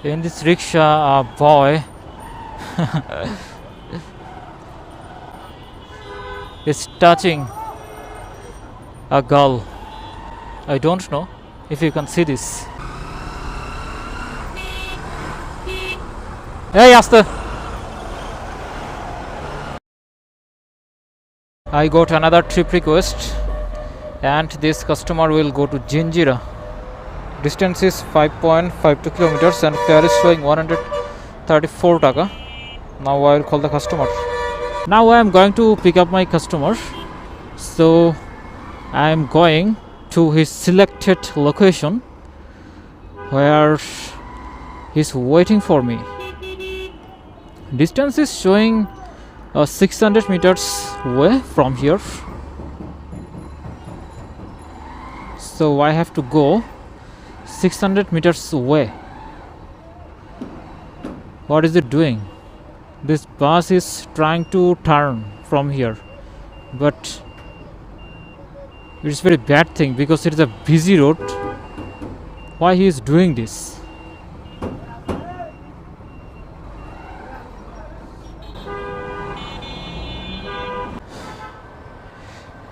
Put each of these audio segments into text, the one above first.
In this rickshaw, a boy is touching a girl. I don't know if you can see this. Hey, Asta! I got another trip request, and this customer will go to Jinjira. Distance is 5.52 kilometers and fare is showing 134 taka. Now I will call the customer. Now I am going to pick up my customer. So I am going to his selected location where he's waiting for me. Distance is showing 600 meters away from here. So I have to go 600 meters away. What is it doing? This bus is trying to turn from here, but it's very bad thing because it is a busy road. Why he is doing this?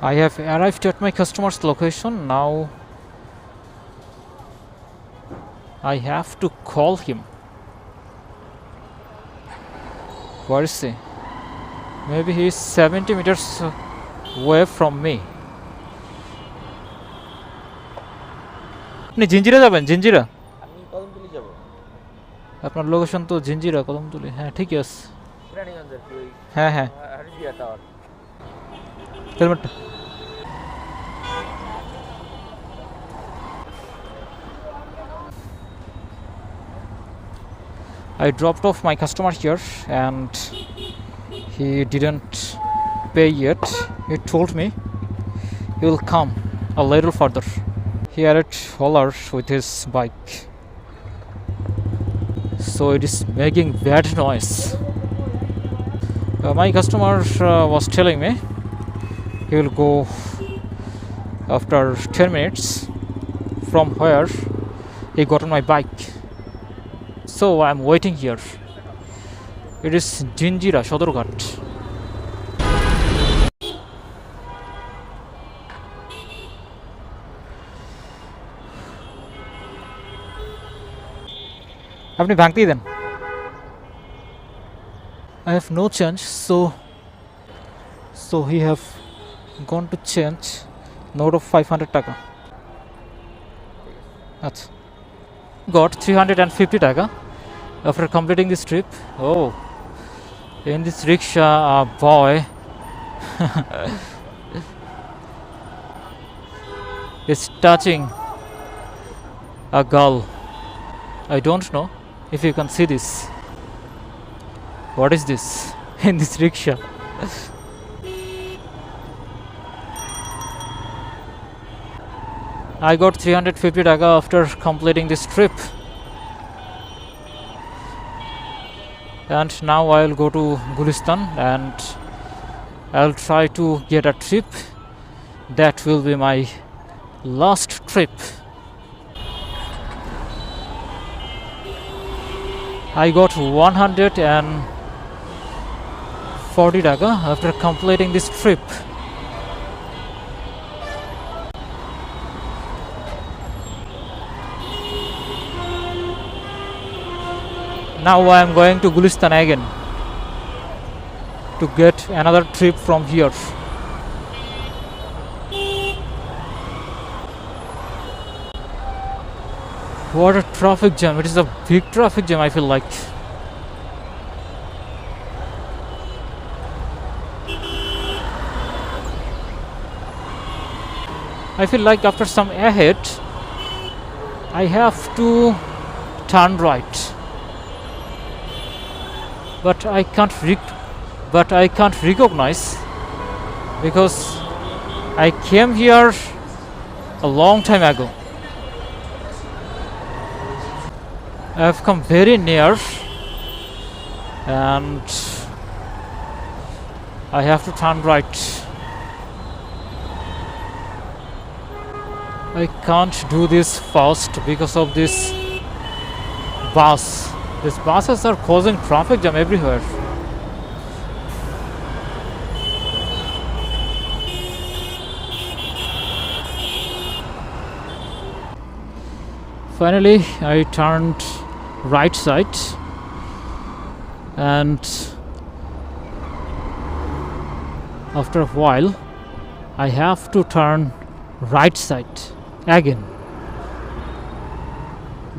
I have arrived at my customer's location. Now I have to call him. Where is he? Maybe he is 70 meters away from me. আপনি জিঞ্জিরা যাবেন? জিঞ্জিরা? আমি কদমতলি যাব। আপনার location তো জিঞ্জিরা, কদমতলি। হ্যাঁ, ঠিকই আছে। রানীগঞ্জের কি ওই? হ্যাঁ হ্যাঁ। হারিয়া টাওয়ার। হেলমেটটা। I dropped off my customer here and he didn't pay yet. He told me he will come a little further. He added holler with his bike, so it is making bad noise. My customer was telling me he will go after 10 minutes from where he got on my bike. So I am waiting here. It is Jinjira, Shodorghat. আপনি ভাঙতেই দেন। I have no change, so he have gone to change note of 500 taka. That's got 350 taka after completing this trip. Oh, in this rickshaw, a boy is touching a girl. I don't know if you can see this. What is this in this rickshaw? I got 350 taka after completing this trip, and now I'll go to Gulistan and I'll try to get a trip that will be my last trip. I got 140 taka after completing this trip. Now I am going to Gulistan again to get another trip from here. What a traffic jam. It is a big traffic jam, I feel like. I feel like after some ahead I have to turn right, but I can't recognize because I came here a long time ago. I have come very near and I have to turn right. I can't do this fast because of this bus. These buses are causing traffic jam everywhere. Finally, I turned right side, and after a while I have to turn right side again.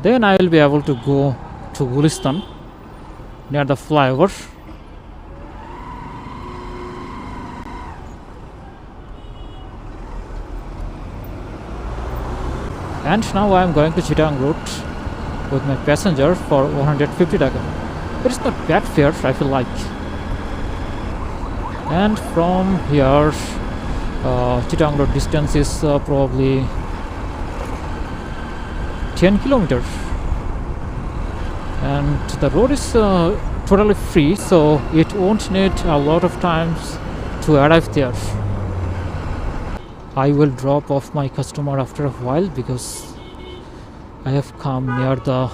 Then I will be able to go to Gulistan near the flyover. And now I am going to Chittagong route with my passenger for 150 taka. It is not bad fare, I feel like. And from here, Chittagong road distance is probably 10 kilometers. And the road is totally free, so it won't need a lot of times to arrive there. I will drop off my customer after a while because I have come near the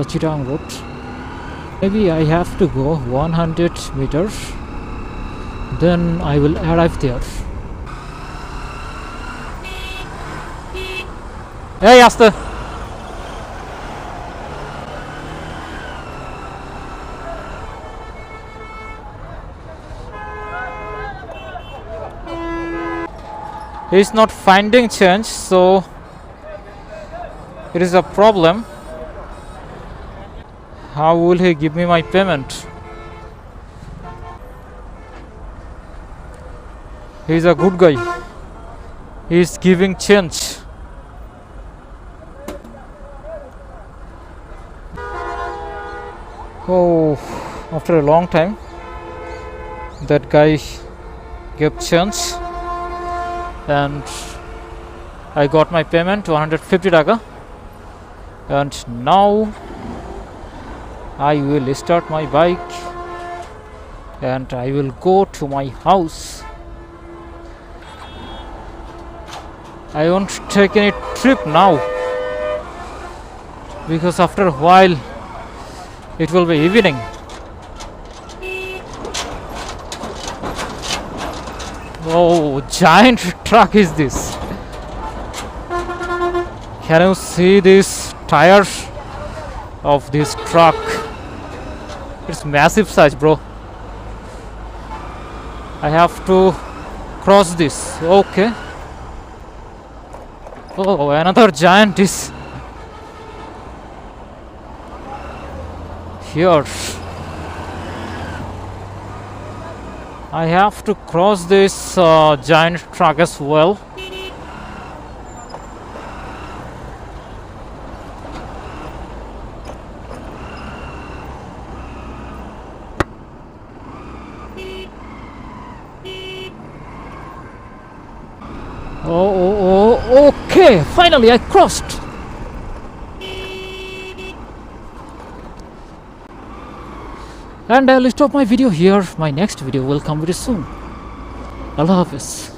Chittagong road. Maybe I have to go 100 meters, then I will arrive there. Hey, Asta. He is not finding change, so it is a problem. How will he give me my payment? He is a good guy. He is giving change. Oh, after a long time, that guy gave change, and I got my payment 150 taka. And now I will start my bike and I will go to my house. I won't take any trip now because after a while it will be evening. Oh, giant truck is this. Can you see this tires of this truck? It's massive size, bro. I have to cross this. Okay. Oh, another giant is here. I have to cross this giant truck as well. Oh, okay, finally I crossed. And I'll stop my video here. My next video will come very soon. Allah Hafiz.